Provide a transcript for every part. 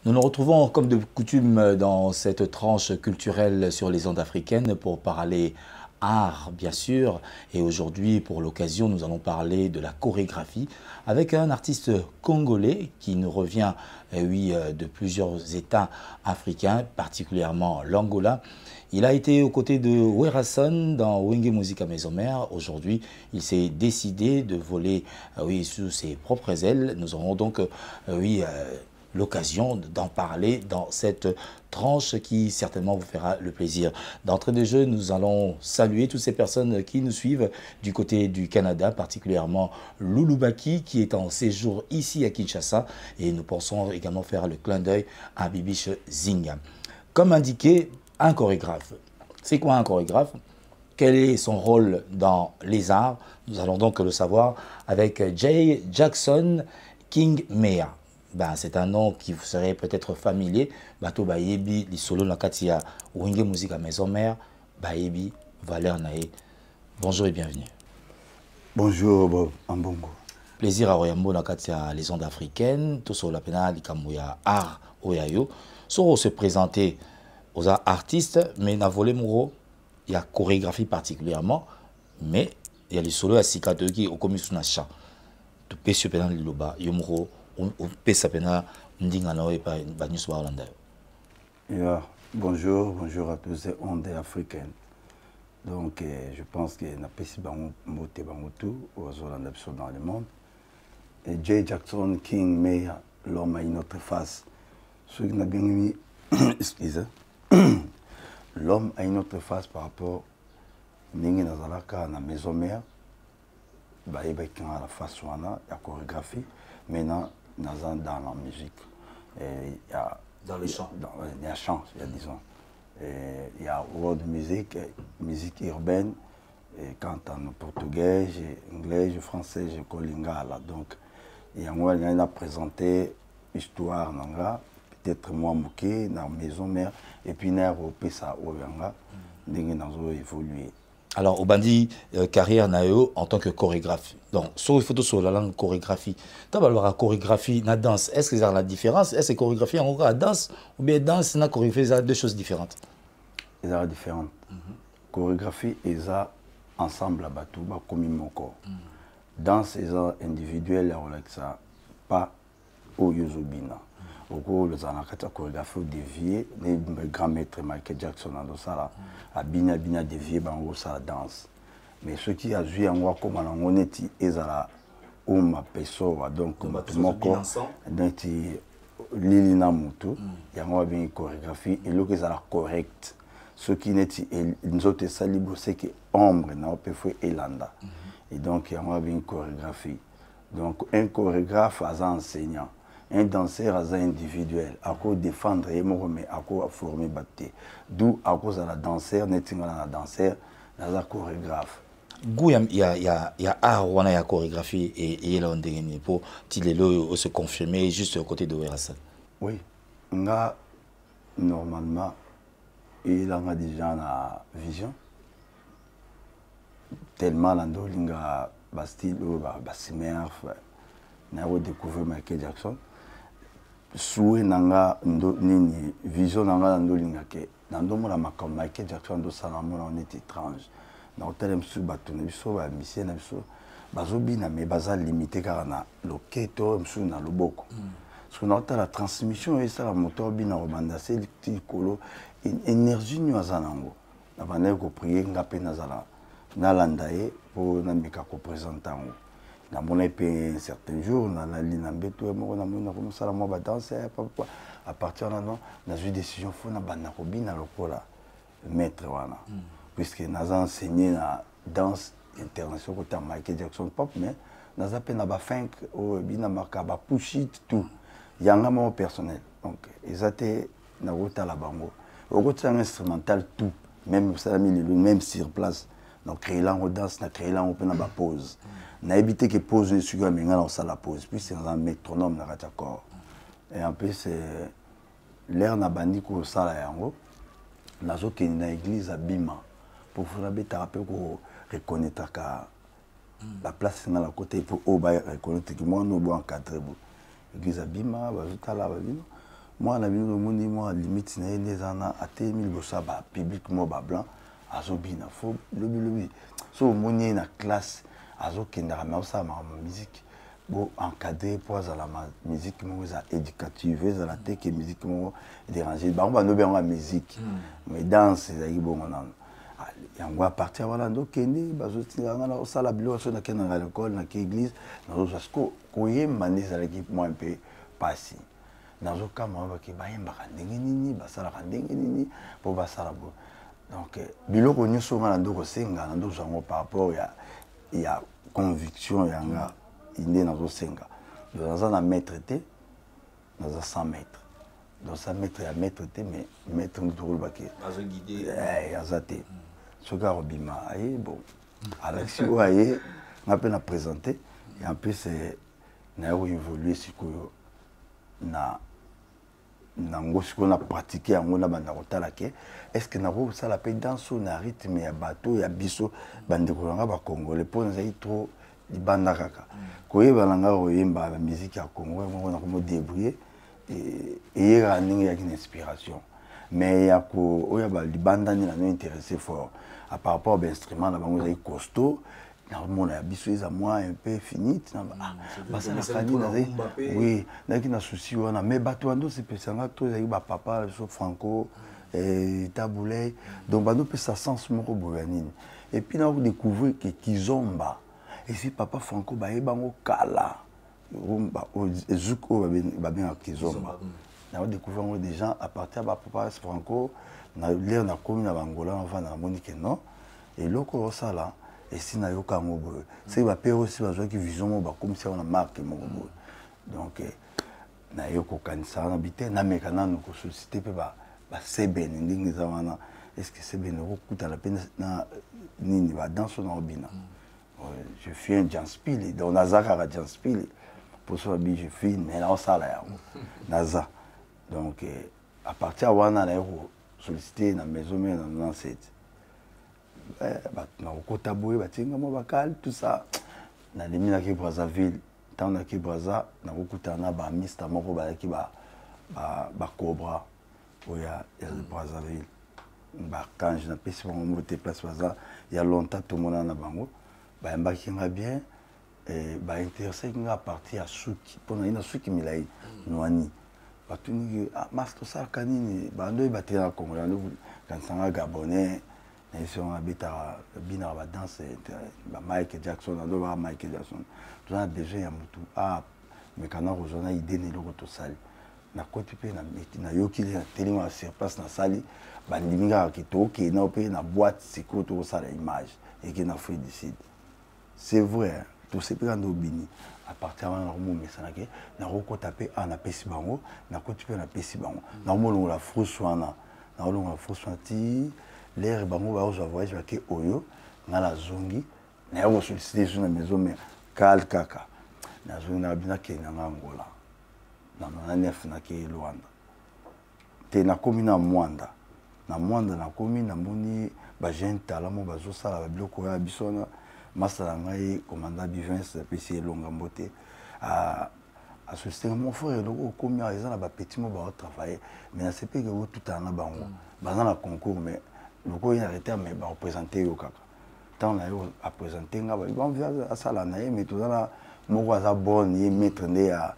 Nous nous retrouvons comme de coutume dans cette tranche culturelle sur les ondes africaines pour parler art, bien sûr. Et aujourd'hui, pour l'occasion, nous allons parler de la chorégraphie avec un artiste congolais qui nous revient de plusieurs États africains, particulièrement l'Angola. Il a été aux côtés de Werason dans Wenge Musica Maison Mère. Aujourd'hui, il s'est décidé de voler sous ses propres ailes. Nous aurons donc l'occasion d'en parler dans cette tranche qui certainement vous fera le plaisir. D'entrée de jeu, nous allons saluer toutes ces personnes qui nous suivent du côté du Canada, particulièrement Loulou-Baki qui est en séjour ici à Kinshasa, et nous pensons également faire le clin d'œil à Bibiche Zinga. Comme indiqué, un chorégraphe. C'est quoi un chorégraphe? Quel est son rôle dans les arts? Nous allons donc le savoir avec Jay Jackson King Mea. C'est un nom qui vous serait peut-être familier. Bato Bayebi, li solo na katia Wenge Musica Maison Mère, Bayebi, Valère Nae. Bonjour et bienvenue. Bonjour Bob Ambongo. Plaisir à Royambo na katia les ondes africaines, tout sur la pena likamuya art oyayo. Soro se présenter aux artistes, mais na volé muro, il y a chorégraphie particulièrement, mais il y a les solos à Sikadogi au commis sous nacha. Tu peux se pénal liloba, yomuro. Bonjour à tous les ondes africaines. Donc, je pense que n'a pas si dans le monde. Et Jay Jackson King Mea, l'homme a une autre face. Ceux qui n'ont bien mis, excusez, l'homme a une autre face par rapport à la maison mère. Il y a la face, la chorégraphie. Maintenant, dans la musique, il y a dans le chant, il y a chant, disons, il y a world music, musique urbaine, et quand en portugais, anglais, français, je lingala. Donc, il y a présenté l'histoire peut-être moi moqué dans la maison mère, et puis il y a ça au Yanga, évolué. Alors, au bandi carrière nayo en tant que chorégraphe. Donc, sur les photos sur la langue chorégraphie. Tu as la chorégraphie, la danse. Est-ce qu'il y a la différence? Est-ce que chorégraphie en la danse ou bien danse et chorégraphie, c'est deux choses différentes? Ils sont différentes. Chorégraphie, ils sont ensemble à Batouba comme mon corps. Danse, ils sont individuels, ça pas au Yozobina. Au cours de la chorégraphie déviée, les grands maîtres Michael Jackson a bien dévié la danse. Mais ce qui a joué en moi comme on est, ils ont ma personne, donc mon corps, donc l'ilina mutu, il y a une chorégraphie et l'autre est correct. Ce qui n'est nous autres ça libre c'est que ombre n'a pas fait elanda. Et donc il y a une chorégraphie. Donc un chorégraphe a un enseignant. Un danseur est individuel, à quoi défendre et mais à quoi former battre. D'où à cause de la danseur, n'est-ce pas la danseur, la chorégraphe. Il y a art, il y a chorégraphie et il y a pour se confirmer juste au côté de Werason. Oui, normalement, il a déjà la vision. Tellement il a Bastille, Bassimer, il a découvert Michael Jackson. Souhait nanga nini vision nanga ndolinga ke nandomona makambo Michael Jackson do salamona on est étrange na hôtel msu bato na biso ba mission na biso bazobina mais baza limité car na loketo msu na loboko parce que na hôtel la transmission et ça la moteur bina robanda c'est likolo énergie nyo azanango na bana ko prier ngape nazala na landaye pour na meka ko présenter dans mon épée un certain jour, dans la ligne en béton, on a commencé à moi danser, à partir de là, on a eu une décision, il faut que maître, puisque nous avons enseigné la danse internationale comme Michael Jackson Pop, mais nous avons appris à faire un push it tout. Il y a un moment personnel. Donc, ils étaient dans la bango. Au côté un instrumental tout, même sur place. Donc, créer la danse, créer la pause. Na évité que pose les sujets mais on ça la pause puis c'est un métronome na d'accord et en plus c'est l'air na bandi ko ça la yango na zo ke na église à Bima pour faire beta rappel ko reconnaître ka la place na la côté pour au ba reconnaître que moi no bon encadrer église à Bima ba zo la ba bino moi na bino moni moi limite na les ana atemi liboso ba public mo ba blanc azobina fo lobi so moni na classe azokendaka mais osala ma musique bon encadré pour la musique mo za éducative za la te que musique mo déranger ba on no bien la musique mais danse za bon on yango à partir voilà ndokende bazotinga na osala bilo so na kena na l'école na église na zo sasko koyemba ndeza la qui moi un peu passé nazo kama ba ki bayembaka ndenge nini basala ndenge nini po basala bo donc biloko nyonso ngana ndoko senga na ndo zango par rapport ya conviction yanga inde nazo senga dans un maître té dans un 100 mètres dans 100 mètres ya maître té mais maître ndoko baki bazo guider azate soka robima aye bon Alex aye na peine à présenter et en plus c'est na évoluer sikoyo na nango siko na pratiquer yango na banda kotala ke est-ce que nako sala pe danse na rythme ya bato ya biso bandeko nga ba congolais po nzai trop libanda kaka koyeba nanga oyemba la musique ya Congo ngo na ko mo débrouiller et ya ningi ya inspiration mais ya ko oya ba libanda ni na no intéressé fort à par rapport à instrument na bango zai costaud na mona biso eza moi un peu finite na basa na kani na oui na ki na souci wana mais bato ando se pesanga to za ba papa so franco taboulay donc bando pe sa sens moko boyanine et puis na découvrir que kizomba et si papa franco ba ebango kala rumba zuko ba bien kizomba na découvrir des gens à partir de papa franco na l'air na komi na bangola enfin na monique non et loko ça là et si na yoka ngobo c'est va père aussi va qui vision ba comme si on a marque ngobo donc na yoko kanisa na bité na mekana no ko société pe ba seben ndingi za wana est-ce que c'est bien ko kuta la peine na nini ba danse na obina je fais un janspili donc nazaka ka janspili pour ça bi je fais mais là on ça là naza donc à partir wana na yoko solliciter na maison mais na 97 na okota boye batinga mo bakal tout ça na limina ki Brazzaville tant na ki Brazza na kokutana ba mista moko ba ki ba cobra oya ya Brazzaville ba quand je na pesi mo moté place Brazza il y a longtemps tout monde na bango ba mbaki nga bien et ba intéressé nga partir à Suki pona ina Suki milai noani batuni master ça kanini ba ndo batela Congo ndo kan sanga gabonais et si on habite à bina ba danse ba Michael Jackson ando ba Michael Jackson tu as déjà ya mutu mais kana rozona idée ne loko to sali na koti pe na meti na yoki na telima sur place na sali ba ndiminga ki to ke na pe na boîte siko to sala image et qui na fait décide c'est vrai tout ce pe ando bini à partir de na mo mesana ke na roko taper na pesi bango na koti pe na pesi bango na mo la fruswana na lo la fruswati l'air bango ba ozo voyage ke oyo na la zongi na yo solliciter sur la maison mais kal kaka na zongi na bina ke na Angola na nef na ke Luanda te na komi na Mwanda na komi na moni ba jeune talamo bazo sala ba biloko ya bisona masala ngai commandant Bivens PC longa mbote a solliciter mon frère loko komi a ezana ba petit mo ba travailler mais na sepe ke wo tout ana bango bazana concours mais loko ina arrêté mais ba représenter yo kaka tant na yo a présenter nga ba bon via à sala na mais tout ça moko aza bonne y mettre né à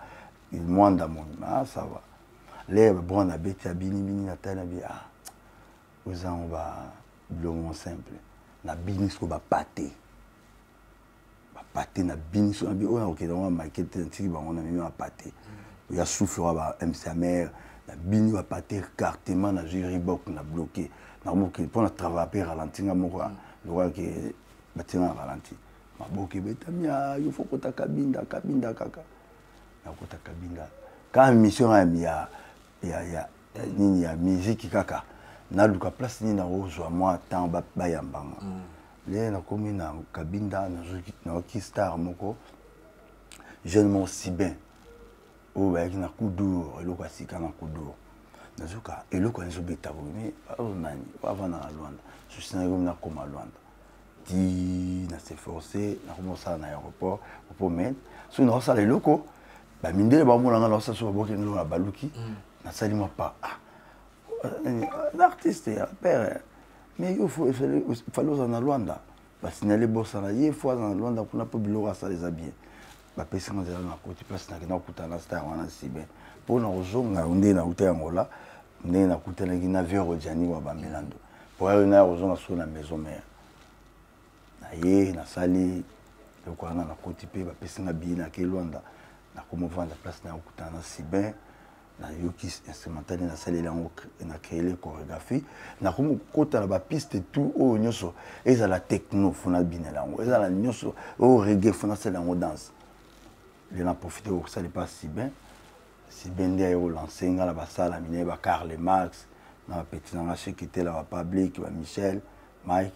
Mwanda mon ça va les bon na beti bini na tana bi aux on va blongo simple na bini ko ba pâté na bini so bi o ok donc market tiki ba on a mis à pâté il y a souffle ba MC mère na bini ba pâté cartement na jury bok na bloqué na mo que pour na travailler ralentir moko le roi que batina ralenti maboke betamia il faut que ta kabinda kaka na kota kabinda quand mission ya nini ya musique kaka na luka place ni na ozwa moi temps ba yambanga le na komi na kabinda na ki star moko jeune mon si bien o ba ki na kudur eloko asika na kudur nazuka eloko nzo beta mais o nani avant na Luanda je suis na koma Luanda di na s'efforcer na commencer na aéroport pour mettre so na ça les locaux ba mindele ba mona na ça so ba boke na baluki nasalima pas l'artiste père mais il faut fallait ozala na Luanda basignale bosana ye fois na Luanda kuna mpo biloko asala eza bien bapesanga nzela na koti place nakenda kokutana na star wana sibe mpona kozonga nde nauta yango la nde nakutanaki na Vero Diani wa bamelando po ayo na kozonga so na maison mère na ye nasali eloko wana na koti mpe bapesinga biye nake Luanda nakomovanda place na kokutana na Sibin na yoki instrumental nasali yango na créer chorégraphie nakomokota na bapiste tout oyo nyonso ezala techno fona binela yango ezala nyonso oyo reggae fona sala yango danse le na profité okosala pas Sibin nde ayo lancer nga na basala mine ba Karl Marx na petit na chekete la public ba Michel Mike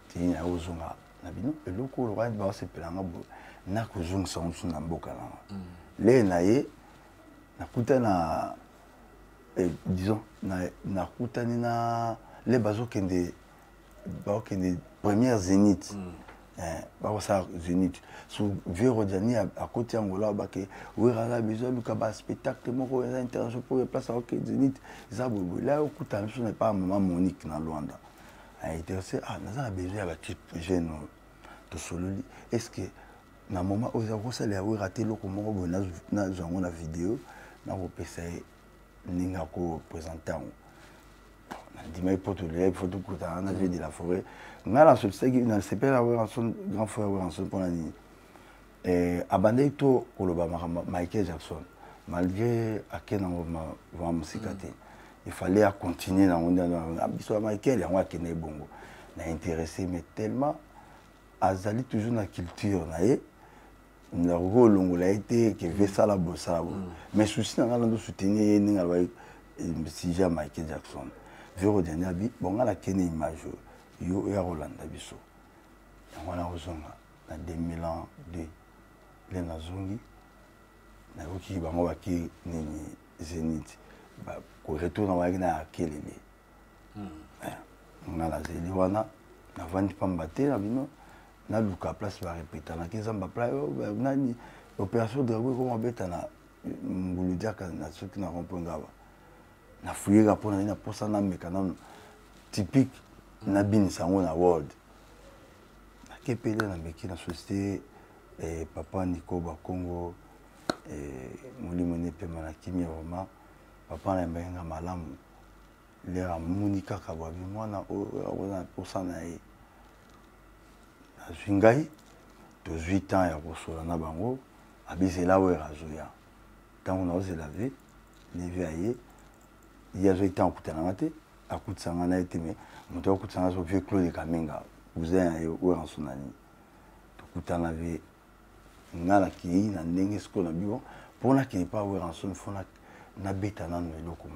tini na ozonga na bino eloko lo ba ba sepelanga bo na kozongisa nso na mboka na le na ye nakutana disons nakutani na le bazokende première Zénith bakosala Zénith so Vero Diani akoti yango la bake werala besoin luka ba spectacle moko eza international pour place ok Zénith eza bobo la okutana biso na pas maman Monique na Luanda a intéressé naza na besoin ya ba type jeune to sololi est-ce que na moment oza kosala ya raté loko moko bo na zango na vidéo na kopesa ninga ko présenter yango ndima ipoto le photo kutana na vie de la forêt ngala so seki na sepela Weranson grand frère Weranson pona ni abandé to koloba Michael Jackson malgré akena ngoma va musikate il fallait continuer na onda na biso Michael yango akena bongo na intéressé mais tellement azali toujours na culture na ye na rolongola été que veut ça la bossa mais souci na ngala ndo soutenir ninga ba si ja Michael Jackson Vero Diani abi bonga la kene image yo ya Rolanda biso yango na ozonga na 2002 le na zongi na yoki bango baki nini Zénith ba ko retourna wa na kelele ngala zeli wana na vandi pambate na bino na luka place ba répéter na kezamba pla nani opération drago ko mabeta na ngulu diaka na soki na romponga na fuyega pona na posa na mekana typique na bini sango na world na kepele na meki na société papa Nico Bakongo molimo ne pema na kimi roma papa na mbenga malamu lera munika kabwabi mwana ona posa na e na zwingai to 8 ans ya kosola na bango abisela wera zoya tango na ose laver lever aye il y a eu temps à côté à côté ça en a été mais mon temps côté ça vieux Claude Kamenga cousin ou en son ami to côté na vie ngala ki na ndenge sko na biwo pona ki pas ou en son fona na beta na no ko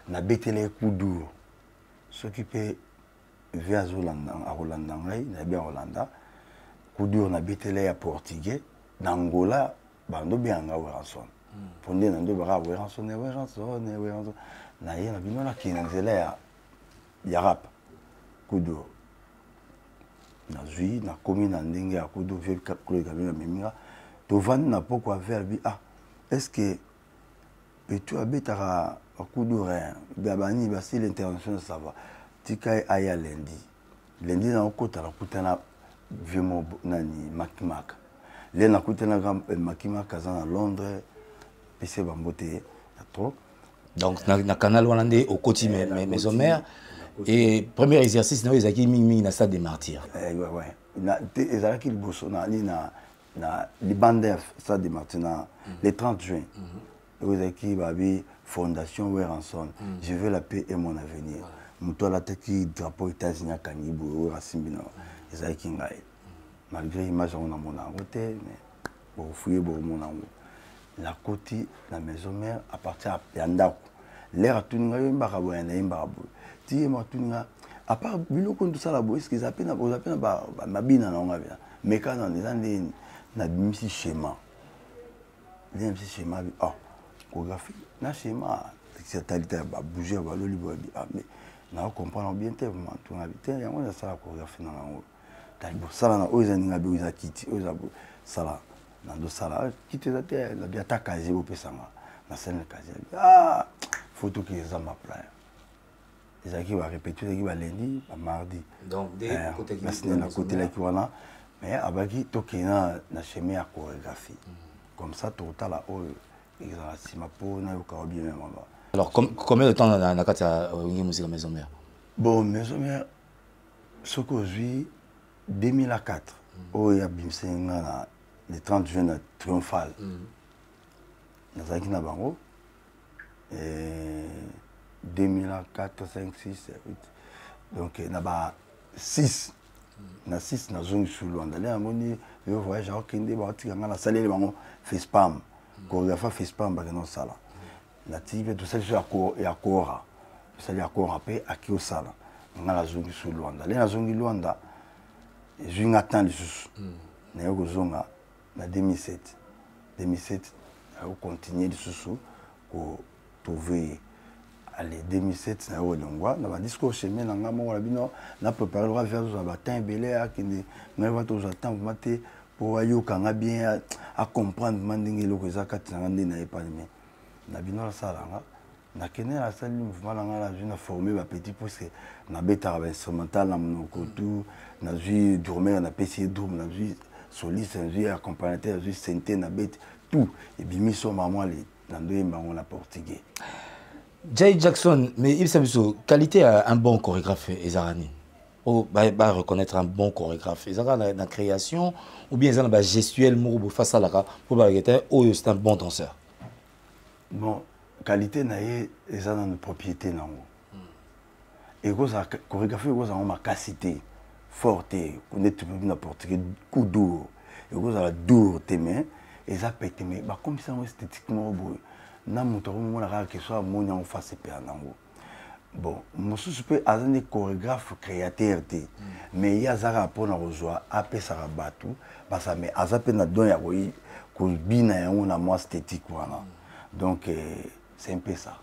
na betele kudu s'occuper via Zolanda à Rolanda ngai na bien Rolanda kudu na betele ya portugais na Angola bando bien nga ou en son pondé na ndo bara ou en son na ye na bino na kina nzela ya rap kudo na zui na komi na ndenge ya kudo vieux Claude Kamenga meminga to vandi na poko affaire bi est-ce que tu abetaka kudo rien bani basi l'international ça va tika aya lundi na okota na kutana vieux mo nani Makimaka le na kutana Makimaka za na Londres pese bambote ya trop. Donc, dans le canal hollandais, au quotidien, maison mère. Et premier exercice, nous avons mis na stade des martyrs. Ouais. Ils ont le bosso na les bandes stade des martyrs le 30 juin. Vous avez fondation Weranson. Je veux la paix et mon avenir. Muto la tête qui drapeau États-Unis Kanibou Werasimbina. Ils ont kingai. Malgré l'image on a mon côté, mais bon fouiller bon mon la côté la maison mère appartient à Yandako. L'air tuninga yimba na yimba ti ma tuninga à part biloko tout ça la boy ce qu'ils appellent ba mabina na ngabia mais quand on est dans na bimisi schéma les schéma chorégraphie na schéma c'est talité ba bouger ba loli ba mais na comprendre bien tellement tout na bien yango na ça chorégraphie na ngo talibo sala na oza ninga bi oza kiti oza sala na do sala kiti za te na bien takazi opesanga na scène le casier ah photo qui est ma plan ils qui va répéter qui va lundi mardi donc dès côté qui na côté là qui wana mais abaki to qui na chemin à chorégraphie comme ça tout là oh ils ont si ma peau na yo bien même. Alors combien de temps na kata musique maison mère? Bon maison mère ce que j'ai 2004 oh il y a bimsenga le 30 juin triomphal nazaki na bango 2004 5 6 7 8 donc na ba 6 na 6 na zone sur Luanda le amoni yo voyage au kende ba tikanga na salele bango FESPAM chorégraphe FESPAM ba non sala na tibe tout ça ya kora ça ya kora pe akio sala nga la zone sur Luanda le na zone Luanda je n'attends juste na yo zonga na 2007 on continue de sous pour trouver allez 2007 na olongwa na ba discours chemin na ngamo la bino na préparer le vers za batin belé a kende na va to j'attends maté pour ayoka nga bien à comprendre mandingi loko za kati na ndé na épalme na bino la sala nga na kene la salle mouvement nga la jeune formé ba petit parce que na beta instrumental na monoko tout na ju dormir na PC drum na ju soliste na ju accompagnateur ju synthé na bête tout et bimi so maman les dans deux marons la portugais. Jay Jackson, mais il s'agit de qualité à un bon chorégraphe Ezarani. Oh, bah reconnaître un bon chorégraphe. Ezarani dans la création ou bien dans la gestuelle mourou face à la pour la oh c'est un bon danseur. Bon, qualité naie eza dans propriété nango. Et cause la chorégraphie cause en ma capacité forte, connaître n'importe quel coup dur. Et cause la dur tes mains et ça pété mais bah comme ça esthétiquement beau. Na moto mo na ka que soit mo nya on face pe nango. Bon, moi je peux azane chorégraphe créateur té. Mais il y a ça rapport na rejoa apé ça rabatu, parce que mais azape na don ya ko bina ya on a moi esthétique wana. Donc c'est un peu ça.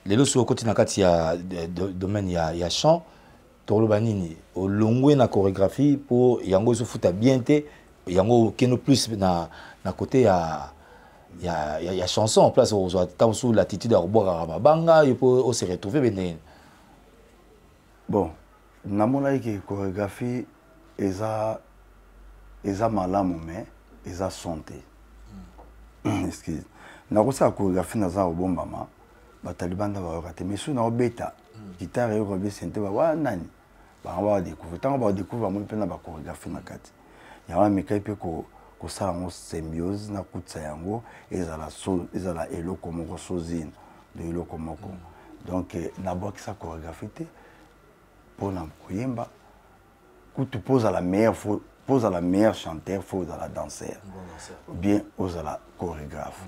Les lots sur le côté il y a domaine il y a chant tolo banini au longwe na chorégraphie pour yango se fouta bien té yango keno plus na côté il y a chanson en place au temps sous l'attitude à boire banga il peut se retrouver ben bon na mona que chorégraphie eza malamu mais eza santé excuse na ko sa chorégraphie na za obombama batalibanda ba raté mais sous na beta guitare yo bien senté ba wa nani ba va découvrir tant ba découvrir mon pena ba chorégraphie na kati ya wa mekai pe ko sala mo symbiose na kutsa yango ezala eloko moko sozine de eloko moko donc na boki sa chorégraphie te pour na koyemba kutu pose à la meilleure chanteur faut à la danseur ou bien aux la chorégraphe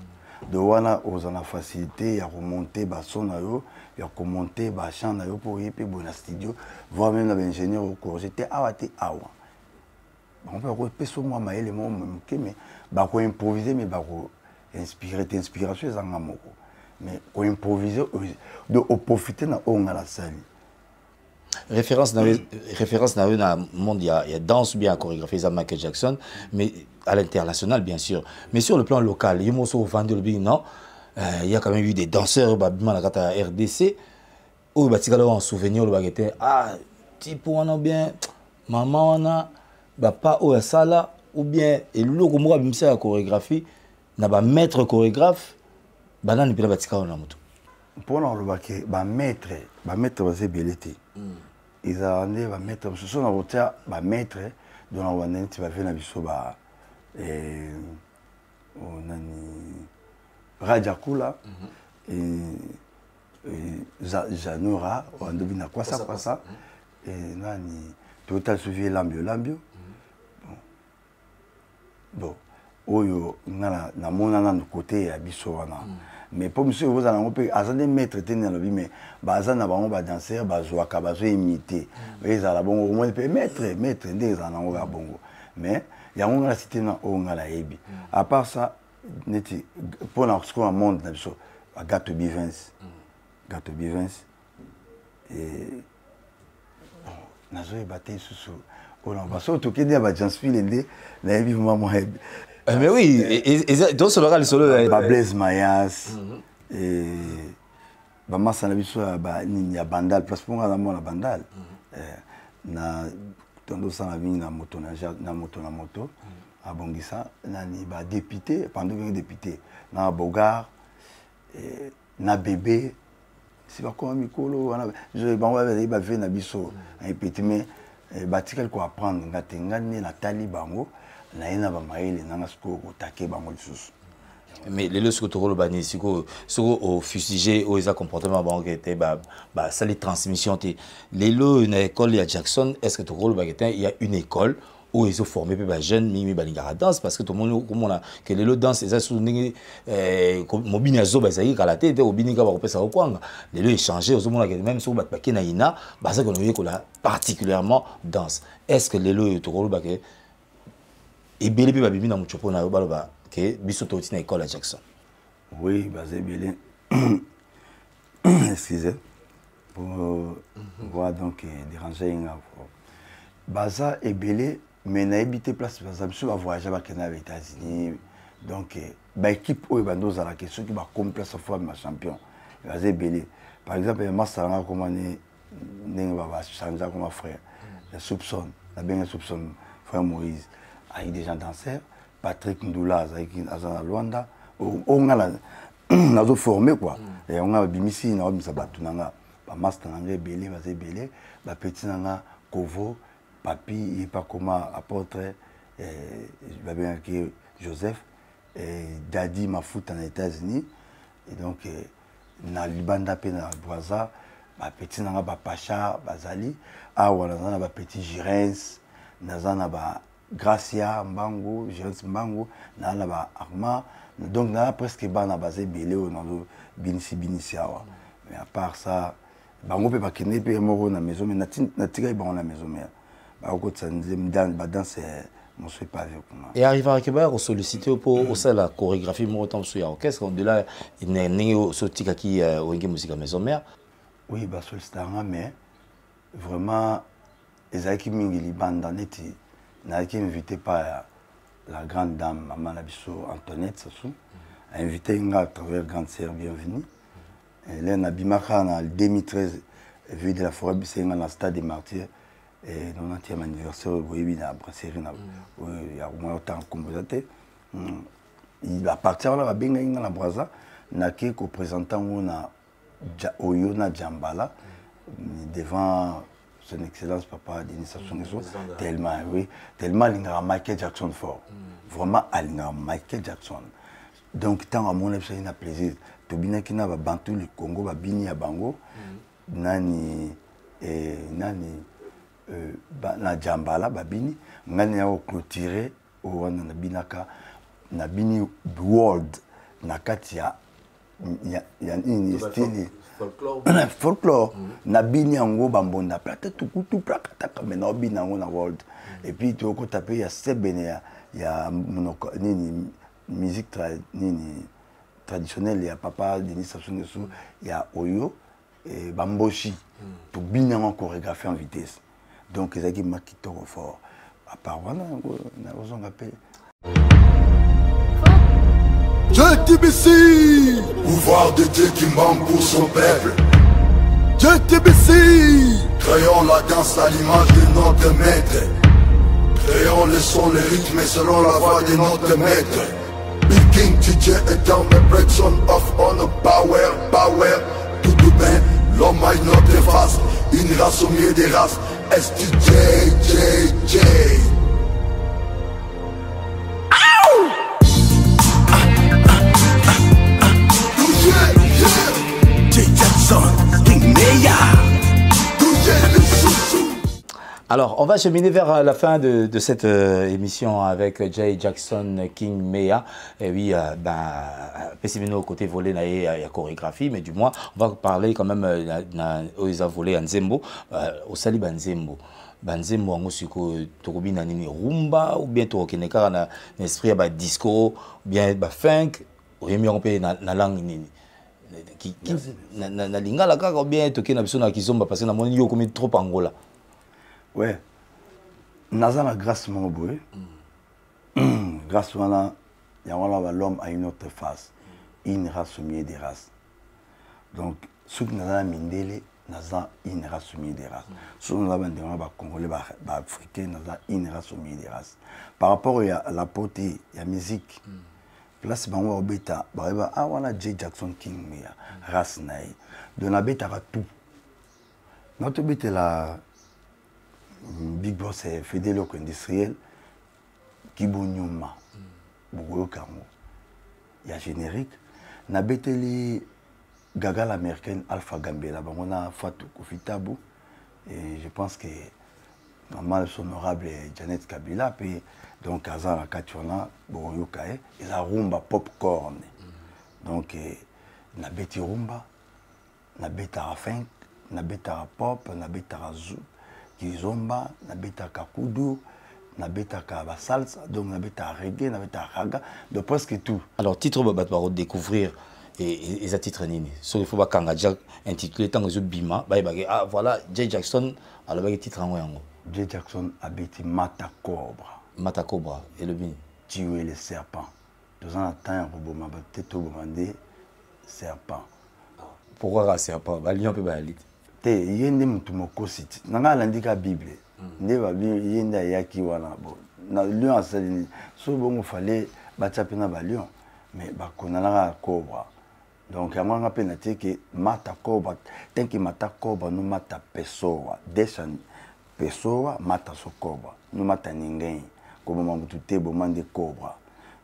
de wana ozana facilité ya remonter ba son na yo ya commenter ba chant na yo pour y pe bona studio voir même l'ingénieur au corriger te awate awa on peut repérer moi ma élément mais ba ko improviser mais ba ko inspirer t'inspiration za ngamoko mais ko improviser de profiter na onga la salle référence dans le monde il y a danse bien chorégraphie à Michael Jackson mais à l'international bien sûr mais sur le plan local il y a non il y a quand même eu des danseurs babiment la carte RDC où batikalo en souvenir le baguette ah type on a bien maman on a pas au sala ou bien et logo moi bimisa la chorégraphie na ba maître chorégraphe banane pila batikalo na mutu pour le baké ba maître va belité ils a amené va mettre ce sont en hauteur va mettre dans la wanne tu vas faire na biso ba on a ni Radiakula et Janora on devine quoi ça et nani total suivi lambio bon oyo na mona na côté ya biso wana mais pour monsieur vous allez on à des maîtres tenir le mais baza na bango ba danser ba zoaka ba zo imiter mais ça la bon au moins maître des en nga bongo mais il y a on la cité na on la yebi à part ça neti pour na ce qu'on monde na biso gâteau bivins et na zo batté sous on va surtout qu'il y a ba Jansville ndé na yebi maman mais oui, et donc ce local solo Blaise Mayas et Massa na biso ya bandal place pour na mona bandal na tondo sa na na moto na moto abongisa na ni ba député pendant que député na Bogar na bébé si ba ko mikolo wana je ba va na biso un petit mais batikal ko apprendre ngani na tali bango na ina ba maile na ngasko ko take bango lisusu mais les lorsque tu rôles bani siko au fustigé au isa comportement bango était ba ça les transmissions les lots une école à Jackson est-ce que tu rôles il y a une école où ils ont formé des jeunes mimi balingara danse parce que tout le monde comme on a que les lots danse ça sous mobini azo ba zaï kala tete obini ka ba kopesa okwanga les lots échanger aux monde même sur ba kena ina ba ça qu'on voyait que là particulièrement danse est-ce que les lots tu rôles et belé pe babibi na muchopo na baloba ke biso to tina école à Jackson. Oui, basé belé. Excusez. Pour voir donc déranger une baza et belé mais na habité place parce que je vais voyager avec les États-Unis donc ba équipe o bando za la question qui va complexe fois ma champion. Basé belé. Par exemple, Massa nga commandé ndenge ba changer comme frère. Le soupçon, la bien soupçon frère Moïse. Avec des gens danseurs, Patrick Ndoula, avec Azana Luanda, on a la formé quoi. Et on a bimisi, on a mis sa batunanga, ba master nanga belé, basé belé, ba petit nanga Kovo, Papi, et pas comment apôtre, ba bien que Joseph, et Daddy Mafout en États-Unis, et donc na Libanda pe na Boisa, ba petit nanga ba Pacha, Bazali, ah voilà, na ba petit Girens, na ba Gracia Mbango, Jérôme Mbango, na ba Arma, donc na presque bana basé belé au dans binisi mais à part ça bango pe ba kene pe moko na maison mais na tika ba na maison mais ba ko tsanze mdan ba danse mon souhait pas avec moi et arrive à Québec on sollicité pour au la chorégraphie mo temps sur orchestre on de là il n'est au tika qui au musique maison mère oui ba sollicité mais vraiment les équipes mingi banda neti n'a été invité par la grande dame Maman Labisso Antoinette Sassou, a invité une à travers Grande Sœur Bienvenue. Elle est en 2013, vue de la forêt, c'est dans le stade des Martyrs, et 90e anniversaire, il y a au moins autant de composés. Il appartient à la Benga na Braza, n'a que représentant Oyo na Djambala, devant son excellence papa Denis Sassou Nguesso tellement oui tellement l'ingra Michael Jackson fort vraiment l'ingra Michael Jackson donc tant à mon avis c'est un plaisir to bina kina ba bantu le Congo ba bini ya bango nani na Djambala ba bini ngani ya clôturer o wana na binaka na bini world na kati ya ini style folklore na bini yango bambonda plate tukutu prakataka mais na bini yango na world et puis tu ko taper ya sebene ya nini musique nini traditionnelle ya papa Denis Sassou Nguesso ya oyo et bamboshi to bini yango chorégraphie en vitesse donc les équipes makito fort à part voilà na ozonga pe JTBC, pouvoir de Dieu qui manque pour son peuple. JTBC, créons la danse à l'image de notre maître. Créons le son, le rythme selon la voix de notre maître. Big King DJ est dans the breakdown of honor, power. Tout bien, l'homme a une autre face, une race au milieu des races. STJ. Alors, on va cheminer vers la fin de cette émission avec Jay Jackson King Mea. Et oui, Pessimino côté volé, il y a chorégraphie, mais du moins, on va parler quand même aux volé en Nzembo, au Sali Banzembo. Banzembo, on siko tokobi na nini rumba ou bien tokeneka na esprit ba disco, bien ba funk, ou bien on peut na langue nini. Na lingala kaka ou bien tokena biso na kizomba parce que na moni yo comme trop angola. Ouais. Naza la grâce mon boy. Grâce wana ya wana l'homme a une autre face, une race au milieu des races. Donc ceux qui naza mindele naza une race au milieu des races. Ceux qui naza bandema ba congolais ba africain naza une race au milieu des races. Par rapport à la portée ya musique. Place bango obeta ba ah wana Jay Jackson King Mea race naï. Donc na beta ba tout. Notre but est la Big Boss c'est Fédélo industriel Kibonyuma Bogo Kamo. Il y a générique. Na beteli Gaga l'américaine Alpha Gambela. On a Fatou Koufitabu. Et je pense que normalement son honorable Janet Kabila. Puis donc Azan la Kationa Bogo Kae. Et la rumba popcorn. Donc na beti rumba, na beta funk, na beta pop, na beta zou. Kizomba, nabeta kakudu, nabeta ka salsa, donc nabeta reggae, nabeta raga, de presque tout. Alors titre babatbaro découvrir et ça titre nini. So il faut pas kangaja intitulé tant que bima, ah voilà Jay Jackson alors ba titre en yango. Jay Jackson habite Mata Cobra. Mata Cobra et le bin. Tuer les serpents. Deux ans à temps robot m'a peut-être demandé serpent. Pourquoi serpent? Ba lion peut ba elite. Te yende mutu mokositi nanga landika bible nde ba yende yaki wana bo na lion asali so bongo fallait batia pena ba lion mais ba konala cobra donc yanga pena te que mata cobra tenki mata cobra no mata pessoa deshan pessoa mata so cobra no mata ninguém comme mamutu te bo mande cobra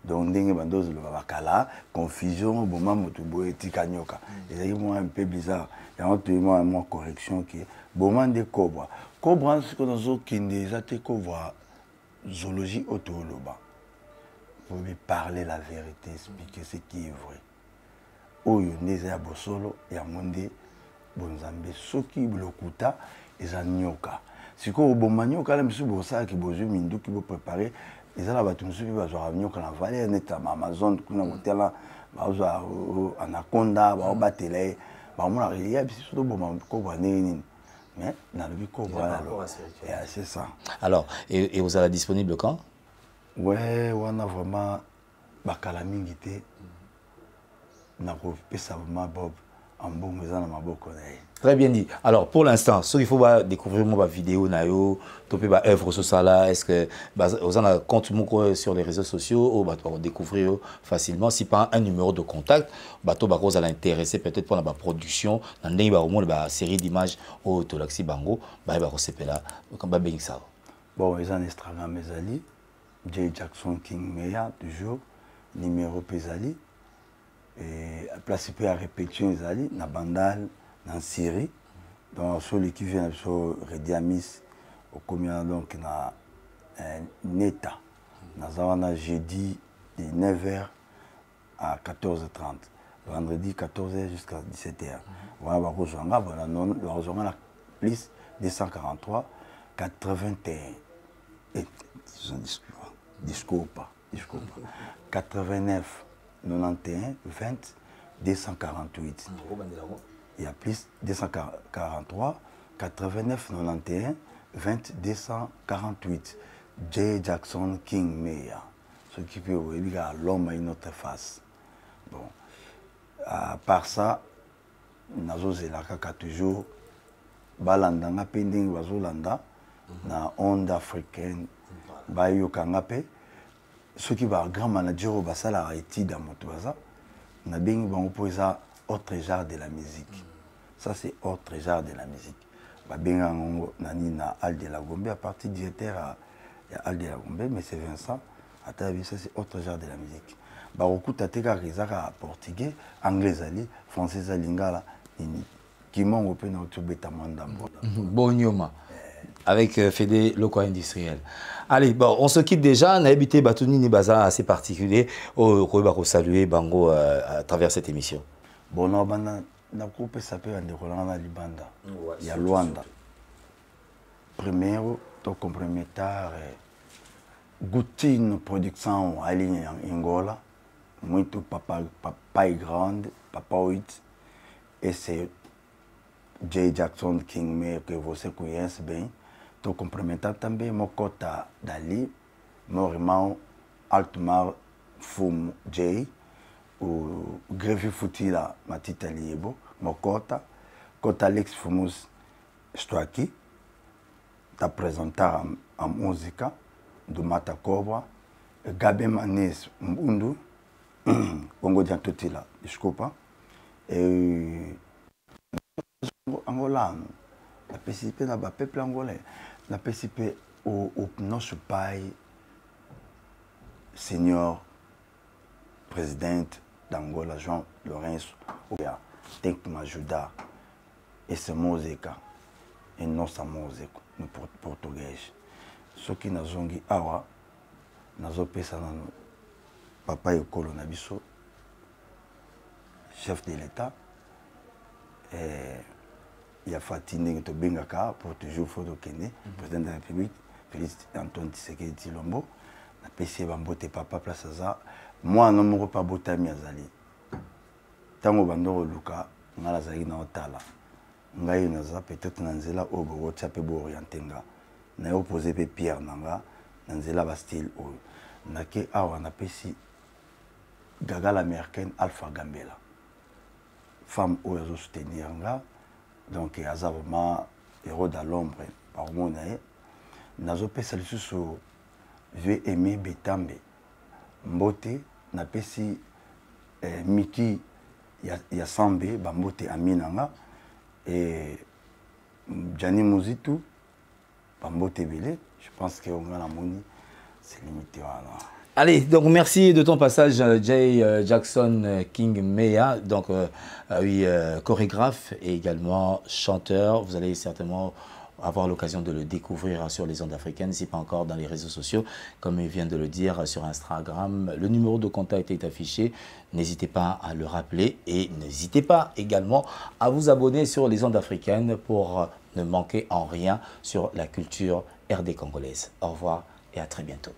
donc ndenge bandozo lo bakala confusion bo mamutu bo etika nyoka et un peu bizarre. Il y a une correction qui est bon de cobra. Cobra, c'est qu'on a des athées cobra zoologie autoloba. Pour lui parler la vérité, expliquer ce qui est vrai. Oh, il y a un solo, il y a un monde, bonzambe, ce qui blokuta, et un nyoka. Si vous avez un nyoka, vous avez un ça qui vous qui vous préparer. Les gens qui vous avez un nyoka dans la vallée, dans Amazon, dans Anaconda, dans la télé. Il y a surtout mais dans le cobra c'est ça. Alors et vous allez disponible quand? Ouais, on a vraiment bakalamingité na kopesa vraiment Bob en bon maison na maboko na. Très bien dit. Alors pour l'instant, ce qu'il faut découvrir ma vidéo nayo, topé ba œuvre sur ça là, est-ce que vous en avez compte sur les réseaux sociaux ou bah découvrir facilement si pas un numéro de contact, bateau ba vous allez intéresser peut-être pour la production, dans ndenge ba au moins la série d'images au Tolaxi Bango, ba là comme ba ben ça. Bon, ils en Instagram mesali, Jay Jackson King Mea toujours numéro pesali et place à répétition ezali na bandal en Syrie, donc celui qui vient sur Rediamis, au combien donc na Neta, na jeudi de 9h à 14h30, vendredi 14h jusqu'à 17h. Voilà, on va rejoindre la plus 243 81 et discours pas 89 91 20 248. Il y a plus 243 89 91 20 248. Jay Jackson King Mea. Ce qui peut dire l'homme a une autre face. Bon. À part ça, nazo zelaka toujours balanda nga pending bazolanda na onde africaine bayoka nga pe ce qui va grand manager basala étude à motoza na bengi bango poza autre genre de la musique. Ça c'est autre genre de la musique. Ba benga ngo nani na Al de la Gombe à partir directeur à Al de la Gombe mais c'est Vincent atabi ça c'est autre genre de la musique. Ba okuta teka rizaka portugais, anglais ali, français lingala ni kimongo pe na otubeta mandambo. Bonyoma. avec Fédé Loco Industriel. Allez, bon, on se quitte déjà. On a habité Batouni Nibaza assez particulier. Au saluer Bango à travers cette émission. Bon, on a un groupe qui s'appelle Andécolana Libanda. Il y a Luanda. Primeiro, ton comprometteur, Goutine Production à Angola. Muito papa est grande, papa 8. Et c'est J. Jackson King Mayer que vous connaissez bien. Ton complémentaire também, mon cota dali, mon irmão Altmar Fum J. O Greve Futila Matita Liebo, mon cota Alex Fumus, estou aqui, te apresentar a música do Mata Cobra, Gabi Manes Mbundu, Bongo Diantotila, desculpa, e angolano, na participé na peuple angolais, na participé au nosso pai, senhor presidente d'Angola, João Lourenço, tem que me ajudar essa música, e nossa música no português. Só que na zongi awa, nós pensamos no papai Okolo Nabiso, chef de l'État, il y a Fatine to Bengaka pour toujours Fodo Kene, président de la République, Félix Antoine Tshisekedi Tshilombo, na PC Bambote papa place ça. Moi non mo pas botami azali. Tango bandoro luka ngala zali na otala. Ngai naza peut-être na nzela obo tchape bo orientenga. Na opposé pe Pierre nanga na nzela ba style o. Na ke awa na PC gaga l'américaine Alpha Gambela. Femme ou à soutenir nga. Donc aza vraiment héros dans l'ombre par mon nae. Nazo pesa lisusu vieux Aimé Betambe. Mbote na pesi Miki ya Sambe Bambote Aminanga et Gianni Muzitu Bambote Bele. Je pense que on a la moni c'est limité voilà. Allez, donc merci de ton passage, J. Jackson King Meya, donc oui, chorégraphe et également chanteur. Vous allez certainement avoir l'occasion de le découvrir sur les ondes africaines, si pas encore dans les réseaux sociaux, comme il vient de le dire sur Instagram. Le numéro de contact est affiché, n'hésitez pas à le rappeler et n'hésitez pas également à vous abonner sur les ondes africaines pour ne manquer en rien sur la culture RD congolaise. Au revoir et à très bientôt.